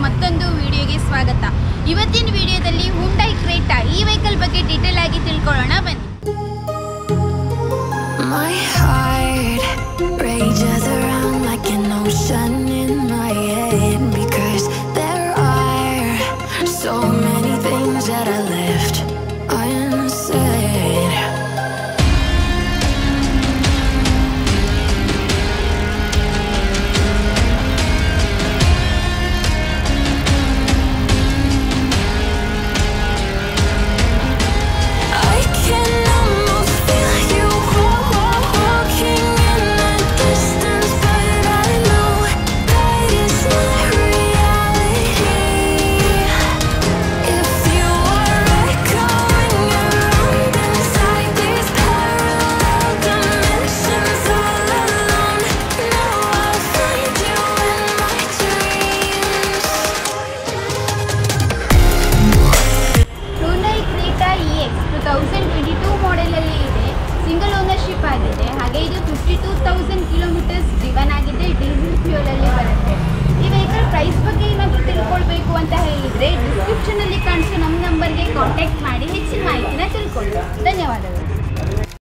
ಮತ್ತೊಂದು ವಿಡಿಯೋಗೆ ಸ್ವಾಗತ. ಇವತ್ತಿನ ವಿಡಿಯೋದಲ್ಲಿ ಹುಂಡೈ ಕ್ರೇಟಾ ಈ ವೆಹಿಕಲ್ ಬಗ್ಗೆ ಡೀಟೇಲ್ ಆಗಿ ತಿಳ್ಕೊಳ್ಳೋಣ ಬನ್ನಿ. My heart rages around like an ocean in my head because there are so many things that I left unsaid. I can almost feel you walking in the distance, but I know that it's not reality. If you are echoing around inside these parallel dimensions all alone, now I'll find you in my dreams. Hyundai Creta EX 2022 model ಅಲ್ಲಿ ಇದೆ. Single ownership ಆಗಿದೆ. ಹಾಗೆ ಇದು 52,000 kilometres driven ಆಗಿದೆ. Diesel fuel ಅಲ್ಲಿ ಬರುತ್ತೆ. ಈ vehicle price ಬಗ್ಗೆ ಏನಾದರೂ ತಿಳ್ಕೊಳ್ಳೋಣ